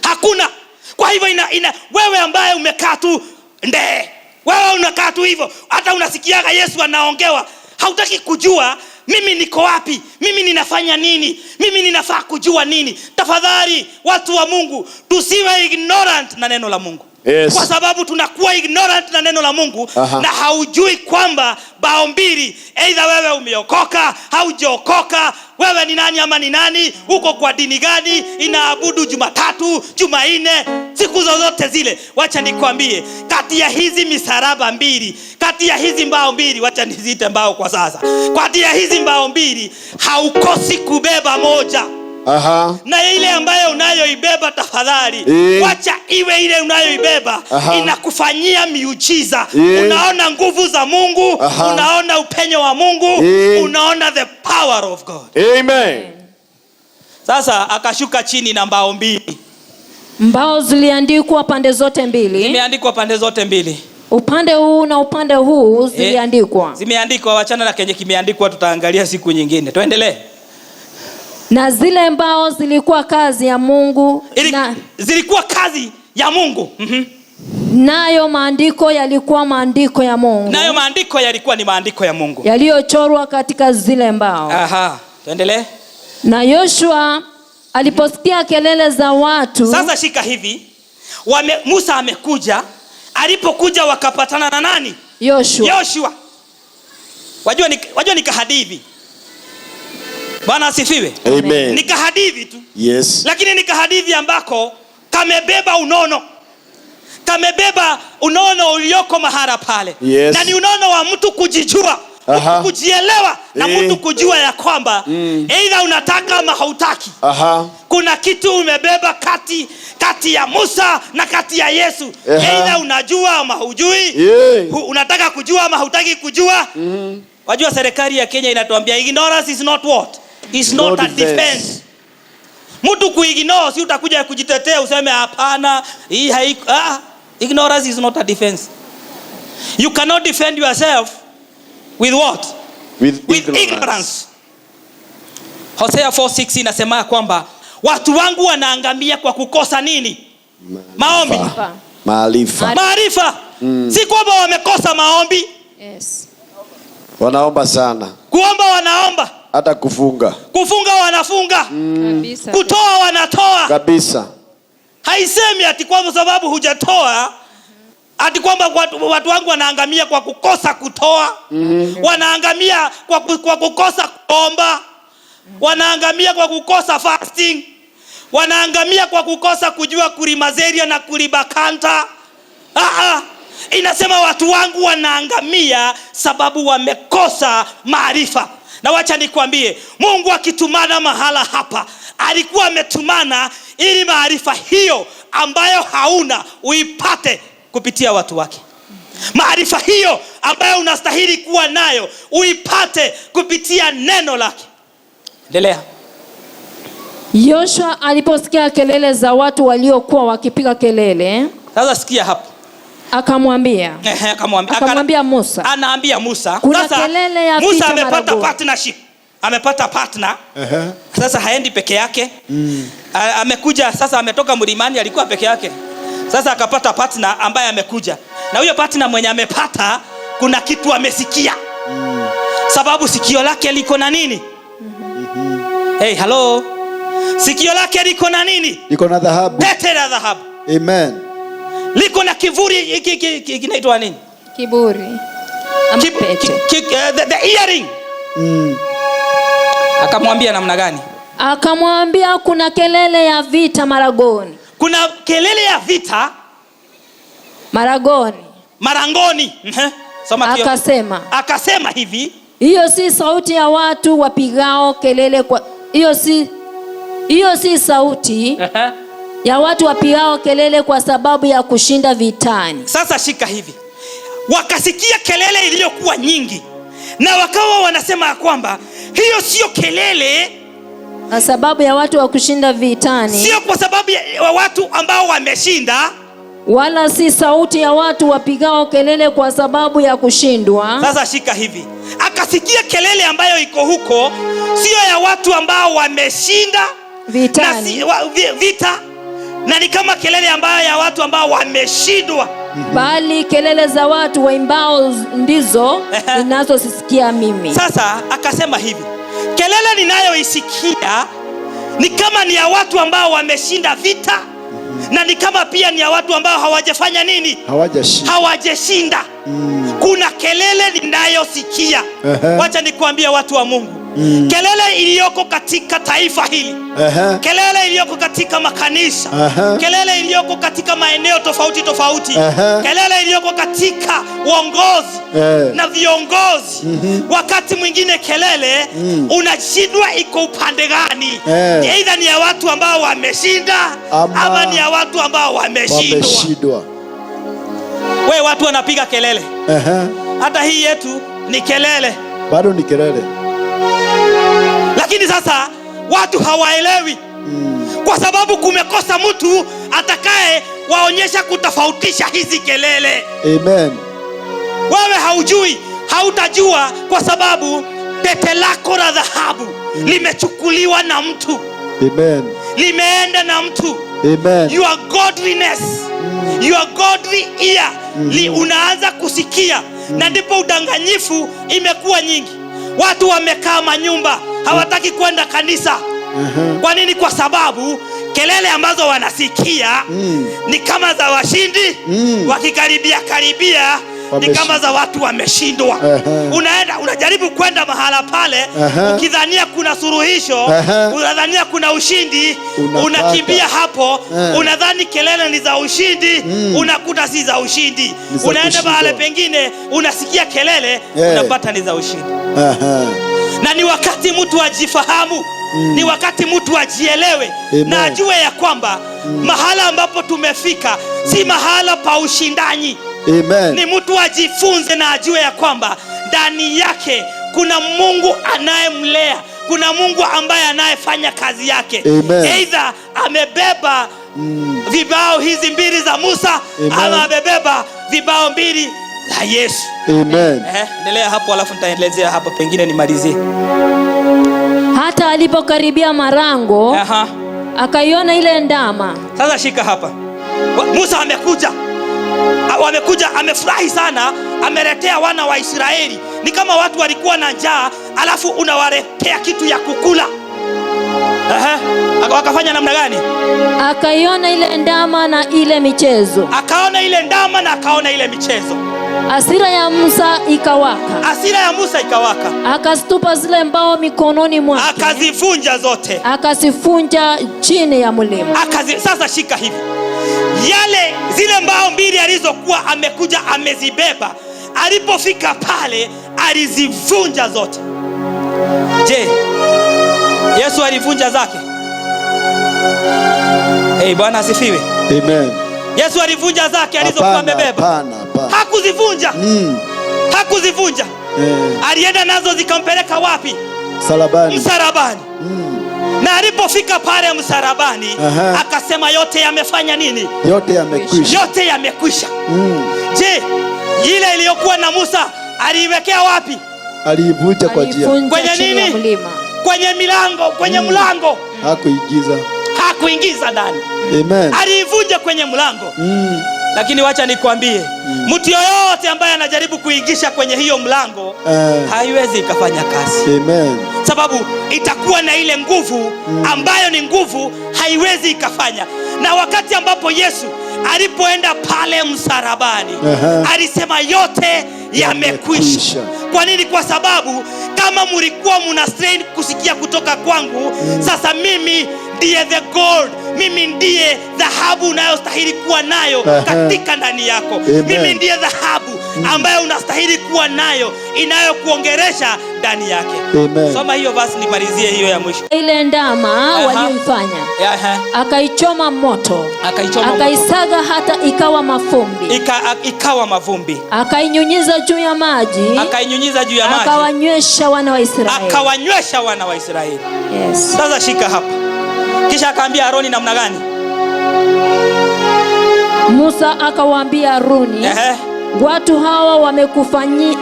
Hakuna. Kwa hivyo wewe ambaye umekaa tu wewe unakaa tu hivyo, hata unasikiaga Yesu anaongewa, hautaki kujua mimi niko wapi, mimi ninafanya nini, mimi ninafaa kujua nini. Tafadhali watu wa Mungu, tusiwe ignorant na neno la Mungu. Kwa sababu tunakuwa ignorant na neno la Mungu, na haujui kwamba bao mbili, either wewe umeokoka, haujaokoka, wewe ni nani ama ni nani, uko kwa dini gani, inaabudu Jumatatu, Jumanne, siku zozote zile. Wacha nikwambie, kati ya hizi misaraba mbili, kati ya hizi mbao mbili, wacha niziite mbao kwa sasa, kati ya hizi mbao mbili haukosi kubeba moja. Na ile ambayo unayoibeba, tafadhali wacha iwe ile unayoibeba inakufanyia miujiza. Unaona nguvu za Mungu, unaona upenyo wa Mungu, unaona the power of God. Amen. Sasa akashuka chini na mbao mbili. Mbao ziliandikwa pande zote mbili. Zimeandikwa pande zote mbili. Upande huu na upande huu ziliandikwa. Zimeandikwa, wachana na kenye kimeandikwa, tutaangalia siku nyingine. Tuendelee. Na zile mbao zilikuwa kazi ya Mungu. Zilikuwa kazi ya Mungu. Nayo maandiko yalikuwa maandiko ya Mungu. Nayo maandiko yalikuwa ni maandiko ya Mungu, yaliyochorwa katika zile mbao. Tuendelee. Na Yoshua aliposikia kelele za watu. Sasa shika hivi. Musa amekuja. Alipokuja wakapatana na nani? Yoshua. Wajua ni kahadithi. Bwana asifiwe. Amen. Ni kahadithi tu. Yes. Lakini ni kahadithi ambako kamebeba unono ulioko mahara pale. Yes. Na ni unono wa mtu kujijua, kujielewa, na mtu kujua ya kwamba either unataka ama hautaki. Kuna kitu umebeba kati ya Musa na kati ya Yesu. Either unajua ama hujui. Unataka kujua ama hautaki kujua. Wajua serikali ya Kenya inatuambia ignorance is not what? Is not a defense. Mtu kuignore si utakuja kujitetea useme hapana, hii haiko. Ignorance is not a defense. You cannot defend yourself with what? With ignorance. Hosea 4:6 inasema kwamba watu wangu wanaangamia kwa kukosa nini? Maarifa. Si kwamba wamekosa maombi. Yes. Wanaomba sana. Kuomba wanaomba. Hata kufunga wanafunga. Kabisa. Kutoa wanatoa. Kabisa. Haisemi ati kwa sababu hujatoa ati kwamba watu wangu wanaangamia kwa kukosa kutoa. Wanaangamia kwa kukosa kuomba. Wanaangamia kwa kukosa fasting. wanaangamia kwa kukosa kujua kulimazeria na kulibakanta. Inasema watu wangu wanaangamia sababu wamekosa maarifa. Na wacha nikwambie, Mungu akitumana mahala hapa, alikuwa ametumana ili maarifa hiyo ambayo hauna uipate kupitia watu wake. Maarifa hiyo ambayo unastahili kuwa nayo uipate kupitia neno lake. Endelea. Yoshua aliposikia kelele za watu waliokuwa wakipiga kelele. Sasa sikia hapo. Akamwambia Musa. Anaambia Musa. Kuna kelele ya Musa amepata partnership. Amepata partner. Sasa haendi peke yake. Amekuja sasa, ametoka mlimani, alikuwa peke yake. Sasa akapata partner ambaye amekuja. Na huyo partner mwenye amepata, kuna kitu amesikia. Sababu sikio lake liko na nini? Hey, hello. Sikio lake liko na nini? Liko na dhahabu. Pete la dhahabu. Amen. Liko na kivuri kinaitwa nini? Kiburi. The earring. Akamwambia namna gani? Akamwambia kuna kelele ya vita maragoni. Kuna kelele ya vita marangoni. Soma hiyo. Akasema hivi, hiyo si sauti ya watu wapigao kelele kwa hiyo si sauti ya watu wapigao kelele kwa sababu ya kushinda vitani. Sasa shika hivi. Wakasikia kelele iliyokuwa nyingi, na wakawa wanasema kwamba hiyo sio kelele kwa sababu ya watu wa kushinda vitani. Sio kwa sababu ya watu ambao wameshinda, wala si sauti ya watu wapigao kelele kwa sababu ya kushindwa. Sasa shika hivi. Akasikia kelele ambayo iko huko sio ya watu ambao wameshinda vitani. Vita. Na ni kama kelele ambayo ya watu ambao wameshindwa. Bali kelele za watu waimbao ndizo ninazosikia mimi. Sasa akasema hivi, kelele ninayoisikia ni kama ni ya watu ambao wameshinda vita, na ni kama pia ni ya watu ambao hawajafanya nini? Hawajashinda. Kuna kelele ninayosikia. Wacha nikwambie watu wa Mungu. Kelele iliyoko katika taifa hili, kelele iliyoko katika makanisa, kelele iliyoko katika maeneo tofauti tofauti, kelele iliyoko katika uongozi na viongozi. Wakati mwingine kelele unashindwa iko upande gani? Aidha ni ya watu ambao wameshinda ama ni ya watu ambao wameshindwa. Wewe watu wanapiga kelele. Hata hii yetu ni kelele. Bado ni kelele. Lakini sasa watu hawaelewi. Kwa sababu kumekosa mtu atakaye waonyesha kutofautisha hizi kelele. Amen. Wewe haujui, hautajua kwa sababu pete lako la dhahabu limechukuliwa na mtu. Amen. Limeenda na mtu. Amen. Your godliness, your godly ear unaanza kusikia. Na ndipo udanganyifu imekuwa nyingi. Watu wamekaa manyumba, hawataki kwenda kanisa. Kwa nini? Kwa sababu kelele ambazo wanasikia ni kama za washindi. Wakikaribia ni kama za watu wameshindwa. Unaenda unajaribu kwenda mahala pale ukidhania kuna suluhisho, unadhania kuna ushindi, unakimbia hapo, unadhani kelele ni za ushindi, unakuta si za ushindi. Unaenda mahali pengine unasikia kelele, unapata ni za ushindi. Na ni wakati mtu ajifahamu, ni wakati mtu ajielewe. Na ajue ya kwamba mahala ambapo tumefika si mahala pa ushindani. Amen. Ni mtu ajifunze na ajue ya kwamba ndani yake kuna Mungu anayemlea, kuna Mungu ambaye anayefanya kazi yake. Aidha amebeba vibao hizi mbili za Musa, ama amebeba vibao mbili za Yesu. Amen. Endelea hapo alafu nitaelezea hapo pengine nimalizie. Hata alipokaribia marango, akaiona ile ndama. Sasa shika hapa. Musa amekuja, amefurahi sana, ameletea wana wa Israeli. Ni kama watu walikuwa na njaa, alafu unawaletea kitu ya kukula. Wakafanya namna gani? Akaiona ile ndama na ile michezo. Akaona ile ndama na akaona ile michezo. Hasira ya Musa ikawaka. Hasira ya Musa ikawaka. Akazitupa zile mbao mikononi mwake. Akazivunja zote. Akazifunja chini ya mlima. Sasa shika hivi. Yale zile mbao mbili alizokuwa amekuja amezibeba, alipofika pale alizivunja zote. Je, Yesu alivunja zake? Bwana asifiwe. Amen. Yesu alivunja zake alizokuwa amebeba? Hakuzivunja. Hakuzivunja. Alienda nazo zikampeleka wapi? Msalabani. Msalabani. Na alipofika pale msalabani, akasema yote yamefanya nini? Yote yamekwisha. Yote yamekwisha. Je, ile iliyokuwa na Musa aliiwekea wapi? Aliivunja kwa njia. Kwenye nini? Kwenye milango, kwenye mlango. Hakuingiza ndani. Amen. Aliivunja kwenye mlango. Lakini wacha nikwambie, mtu yoyote ambaye anajaribu kuingisha kwenye hiyo mlango, haiwezi ikafanya kazi. Amen. Sababu itakuwa na ile nguvu ambayo ni nguvu haiwezi ikafanya. Na wakati ambapo Yesu alipoenda pale msalabani, alisema yote yamekwisha. Kwa nini? Kwa sababu kama mlikuwa mna strain kusikia kutoka kwangu, sasa mimi ndiye the gold, mimi ndiye dhahabu unayostahili kuwa nayo katika ndani yako. Amen. Mimi ndiye dhahabu ambayo unastahili kuwa nayo, inayokuongeresha ndani yake. Amen. Soma hiyo basi nimalizie hiyo ya mwisho. Ile ndama walioifanya, akaichoma moto, akaisaga hata ikawa mavumbi. Ikawa mavumbi. Akainyunyiza juu ya maji. Akawanywesha wana wa Israeli. Yes. Sasa shika hapa. Kisha akaambia Aroni namna gani? Musa akawaambia Aroni, watu hawa wamekufanyini?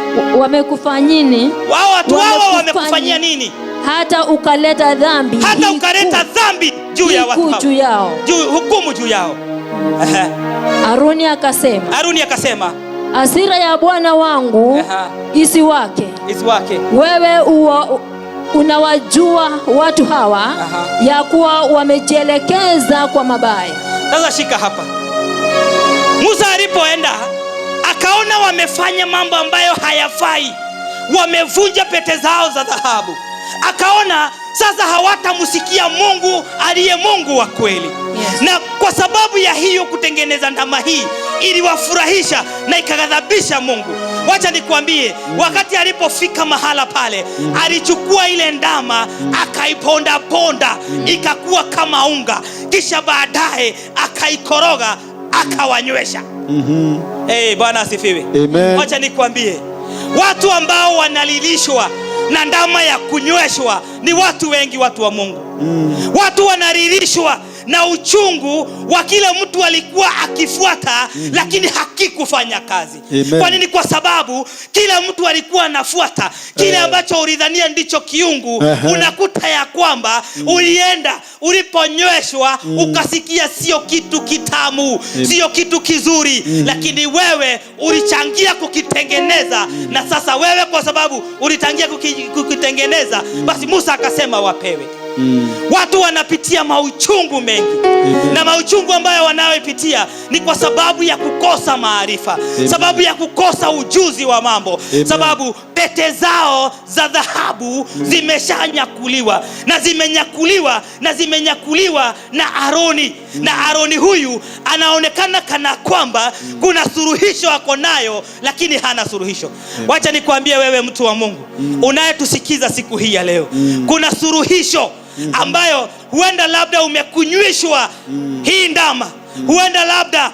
Watu hawa wamekufanyia nini? Hata ukaleta dhambi juu ya watu hao. Hukumu juu yao. Aroni akasema, hasira ya Bwana wangu isiwake. Wewe unawajua watu hawa ya kuwa wamejielekeza kwa mabaya. Sasa shika hapa. Musa alipoenda akaona wamefanya mambo ambayo hayafai, wamevunja pete zao za dhahabu. Akaona sasa hawatamsikia Mungu aliye Mungu wa kweli. Yes. Na kwa sababu ya hiyo kutengeneza ndama hii iliwafurahisha na ikaghadhabisha Mungu. Wacha nikwambie, wakati alipofika mahala pale, alichukua ile ndama akaiponda ponda, ikakuwa kama unga, kisha baadaye akaikoroga akawanywesha. Bwana asifiwe. Amen. Wacha nikwambie, watu ambao wanalilishwa na ndama ya kunyweshwa ni watu wengi, watu wa Mungu. Watu wanalilishwa na uchungu wa kile mtu alikuwa akifuata, lakini hakikufanya kazi. Kwa nini? Kwa sababu kila mtu alikuwa anafuata kile ambacho ulidhania ndicho kiungu. Unakuta ya kwamba ulienda, uliponyweshwa ukasikia sio kitu kitamu, sio kitu kizuri, lakini wewe ulichangia kukitengeneza. Na sasa wewe kwa sababu ulichangia kukitengeneza, basi Musa akasema wapewe. Watu wanapitia mauchungu mengi. Na mauchungu ambayo wanayopitia ni kwa sababu ya kukosa maarifa, sababu ya kukosa ujuzi wa mambo. Sababu pete zao za dhahabu zimeshanyakuliwa, na zimenyakuliwa na Aroni. Na Aroni huyu anaonekana kana kwamba kuna suluhisho ako nayo, lakini hana suluhisho. Wacha nikwambie wewe mtu wa Mungu unayetusikiza siku hii ya leo, kuna suluhisho ambayo huenda labda umekunywishwa hii ndama. Huenda labda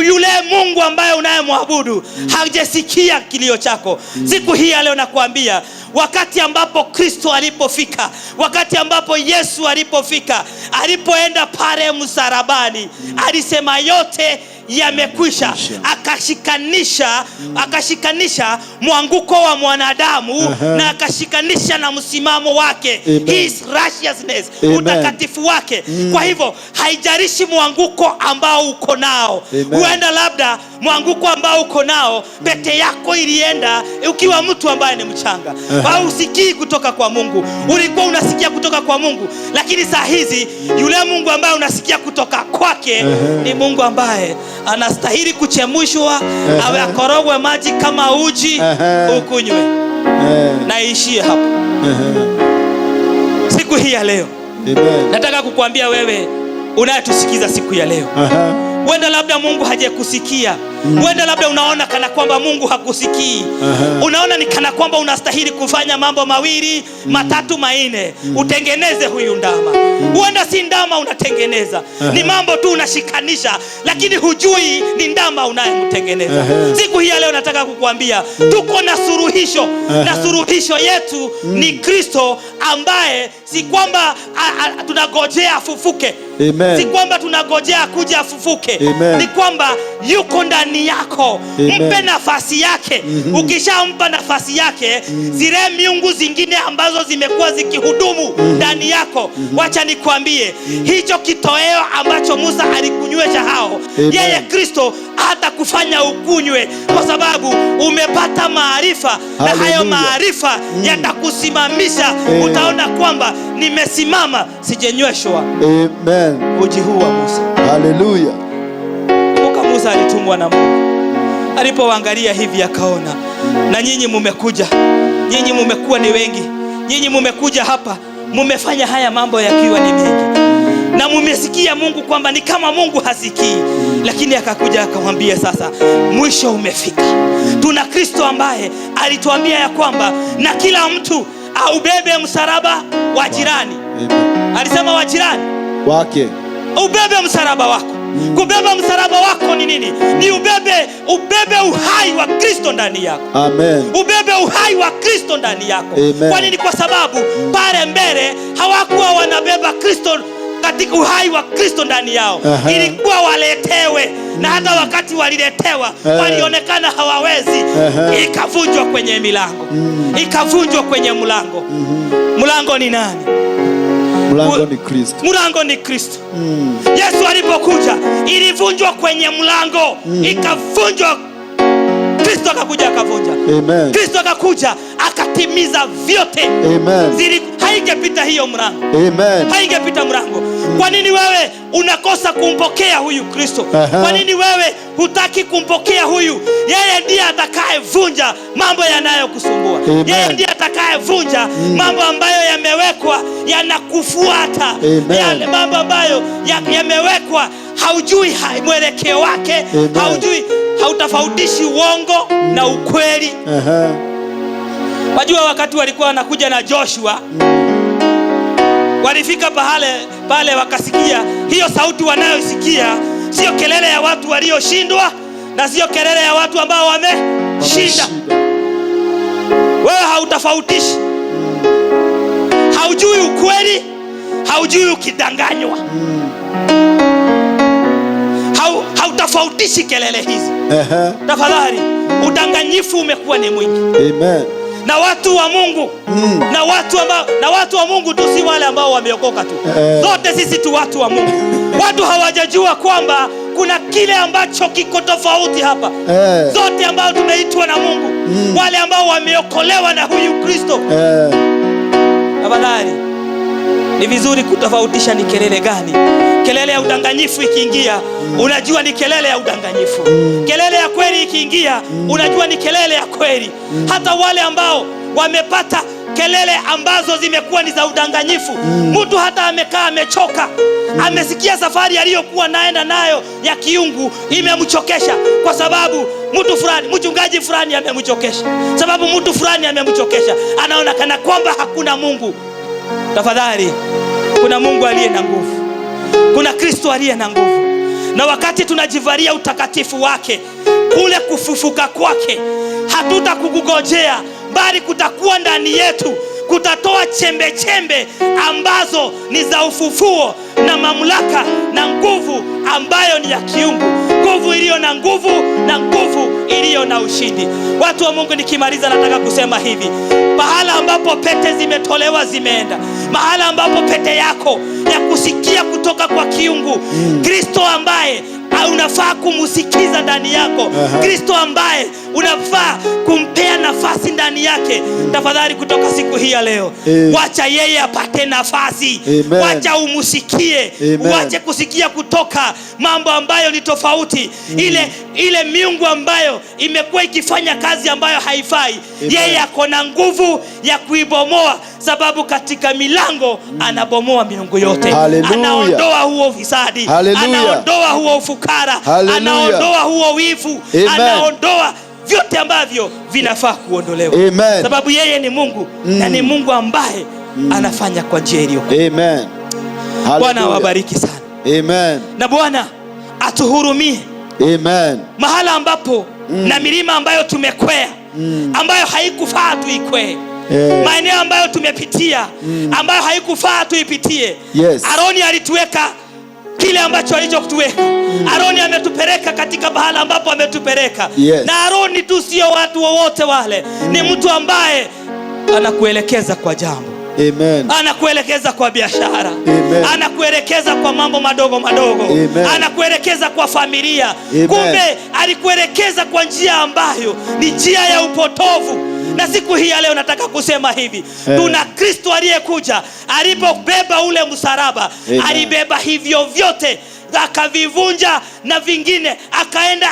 yule Mungu ambaye unayemwabudu hajasikia kilio chako. Siku hii ya leo nakuambia, wakati ambapo Kristo alipofika, wakati ambapo Yesu alipofika, alipoenda pale msalabani, alisema yote yamekwisha. Akashikanisha mwanguko wa mwanadamu na akashikanisha na msimamo wake, his righteousness, utakatifu wake. Kwa hivyo haijalishi mwanguko ambao uko nao. Huenda labda mwanguko ambao uko nao, pete yako ilienda ukiwa mtu ambaye ni mchanga, au usikii kutoka kwa Mungu. Ulikuwa unasikia kutoka kwa Mungu, lakini saa hizi yule Mungu ambaye unasikia kutoka kwake ni Mungu ambaye anastahili kuchemushwa, awe akorogwe maji kama uji ukunywe. Na ishie hapo. Siku hii ya leo nataka kukuambia wewe unayetusikiza siku ya leo, wenda labda Mungu hajakusikia. Wenda labda unaona kana kwamba Mungu hakusikii. Unaona ni kana kwamba unastahili kufanya mambo mawili, matatu, manne utengeneze huyu ndama. Wenda si ndama unatengeneza, ni mambo tu unashikanisha, lakini hujui ni ndama unayemtengeneza. Siku hii leo nataka kukuambia tuko na suluhisho, na suluhisho yetu ni Kristo, ambaye si kwamba tunagojea afufuke. Si kwamba tunagojea kuja afufuke. Ni kwamba yuko ndani yako. Mpe nafasi yake. Ukishampa nafasi yake, zile miungu zingine ambazo zimekuwa zikihudumu ndani yako, wacha nikwambie, hicho kitoweo ambacho Musa alikunywesha hao, yeye Kristo hata kufanya ukunywe, kwa sababu umepata maarifa. Na hayo maarifa yatakusimamisha. Utaona kwamba nimesimama, sijenyweshwa. Uji huu wa Musa. Haleluya. Musa alitumwa na Mungu. Alipoangalia hivi akaona, na nyinyi mumekuja, nyinyi mumekuwa ni wengi, nyinyi mumekuja hapa, mumefanya haya mambo yakiwa ni mengi, na mumesikia Mungu kwamba ni kama Mungu hasikii. Lakini akakuja akamwambia, sasa mwisho umefika. Tuna Kristo ambaye alituambia ya kwamba na kila mtu aubebe msalaba wa jirani. Alisema wa jirani wake, ubebe msalaba wako. Kubeba msalaba wako ni nini? Ni ubebe uhai wa Kristo ndani yako. Amen. Ubebe uhai wa Kristo ndani yako. Kwa nini? Kwa sababu pale mbele hawakuwa wanabeba Kristo katika uhai wa Kristo ndani yao. Ilikuwa waletewe, na hata wakati waliletewa walionekana hawawezi. Ikavunjwa kwenye milango. Ikavunjwa kwenye mlango. Mlango ni nani? Mlango ni Kristo. Mlango ni Kristo. Yesu alipokuja ilivunjwa kwenye mlango. Ikavunjwa. Kristo akakuja akavunja. Kristo akakuja akatimiza vyote. Haingepita hiyo mlango. Haingepita mlango. Kwa nini wewe unakosa kumpokea huyu Kristo? Kwa nini wewe hutaki kumpokea huyu? Yeye ndiye atakayevunja mambo yanayokusumbua. Yeye ndiye atakayevunja mambo ambayo yamewekwa yanakufuata. Yale mambo ambayo yamewekwa haujui mwelekeo wake. Haujui, hautafautishi uongo na ukweli. Wajua wakati walikuwa wanakuja na Joshua, walifika pale wakasikia hiyo sauti wanayosikia sio kelele ya watu walioshindwa, na sio kelele ya watu ambao wameshinda. Wewe hautafautishi. Haujui ukweli, haujui ukidanganywa. Hautafautishi kelele hizi. Tafadhali, udanganyifu umekuwa ni mwingi. Na watu wa Mungu, na watu wa Mungu tu si wale ambao wameokoka tu. Zote sisi tu watu wa Mungu. Watu hawajajua kwamba kuna kile ambacho kiko tofauti hapa. Zote ambao tumeitwa na Mungu, wale ambao wameokolewa na huyu Kristo. Tafadhali, ni vizuri kutofautisha ni kelele gani. Kelele ya udanganyifu ikiingia, unajua ni kelele ya udanganyifu. Kelele ya kweli ikiingia, unajua ni kelele ya kweli. Hata wale ambao wamepata kelele ambazo zimekuwa ni za udanganyifu, mtu hata amekaa amechoka, amesikia safari aliyokuwa naenda nayo ya kiungu imemchokesha, kwa sababu mtu fulani, mchungaji fulani amemchokesha, sababu mtu fulani amemchokesha, anaona kana kwamba hakuna Mungu. Tafadhali, kuna Mungu aliye na nguvu. Kuna Kristo aliye na nguvu. Na wakati tunajivalia utakatifu wake, kule kufufuka kwake, hatutakugojea, bali kutakuwa ndani yetu, kutatoa chembe chembe ambazo ni za ufufuo na mamlaka na nguvu ambayo ni ya kiungu. Nguvu iliyo na nguvu na nguvu iliyo na ushindi. Watu wa Mungu, nikimaliza nataka kusema hivi: mahala ambapo pete zimetolewa zimeenda, mahala ambapo pete yako ya kusikia kutoka kwa kiungu, Kristo ambaye unafaa kumusikiza ndani yako, Kristo ambaye unafaa kumpea nafasi ndani yake. Tafadhali kutoka siku hii ya leo, wacha yeye apate nafasi. Wacha umusikie. Wacha kusikia kutoka mambo ambayo ni tofauti. Ile miungu ambayo imekuwa ikifanya kazi ambayo haifai. Yeye ako na nguvu ya kuibomoa, sababu katika milango anabomoa miungu yote. Anaondoa huo fisadi, anaondoa huo ufukara, anaondoa huo wivu, anaondoa vyote ambavyo vinafaa kuondolewa. Sababu yeye ni Mungu na ni Mungu ambaye anafanya kwa njia iliyo. Amen. Bwana awabariki sana. Amen. Na Bwana atuhurumie. Amen. Mahala ambapo na milima ambayo tumekwea ambayo haikufaa tuikwee. Maeneo ambayo tumepitia ambayo haikufaa tuipitie. Aroni alituweka kile ambacho alichokutuweka. Aroni ametupeleka katika bahala ambapo ametupeleka. Na Aroni tu sio watu wowote wale. Ni mtu ambaye anakuelekeza kwa jambo. Amen. Anakuelekeza kwa biashara. Anakuelekeza kwa mambo madogo madogo. Anakuelekeza kwa familia. Kumbe alikuelekeza kwa njia ambayo ni njia ya upotovu. Na siku hii ya leo nataka kusema hivi, tuna Kristo aliyekuja, alipobeba ule msalaba, alibeba hivyo vyote, akavivunja na vingine akaenda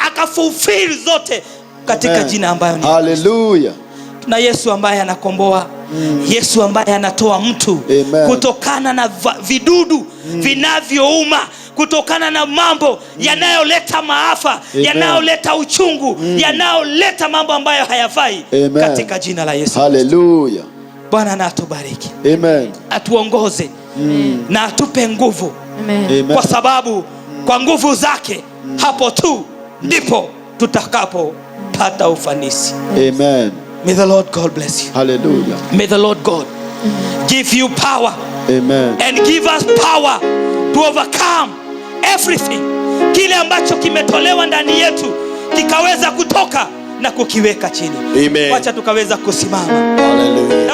akafulfill zote katika jina ambayo ni haleluya. Na Yesu ambaye anakomboa, Yesu ambaye anatoa mtu kutokana na vidudu vinavyouma, kutokana na mambo yanayoleta maafa, yanayoleta uchungu, yanayoleta mambo ambayo hayafai. Katika jina la Yesu. Haleluya. Bwana na atubariki. Amen. Atuongoze na atupe nguvu. Amen. Kwa sababu kwa nguvu zake hapo tu ndipo tutakapopata ufanisi. Amen. May the Lord God bless you. Hallelujah. May the Lord God give you power. Amen. And give us power to overcome everything. Kile ambacho kimetolewa ndani yetu kikaweza kutoka na kukiweka chini. Amen. Wacha tukaweza kusimama. Hallelujah.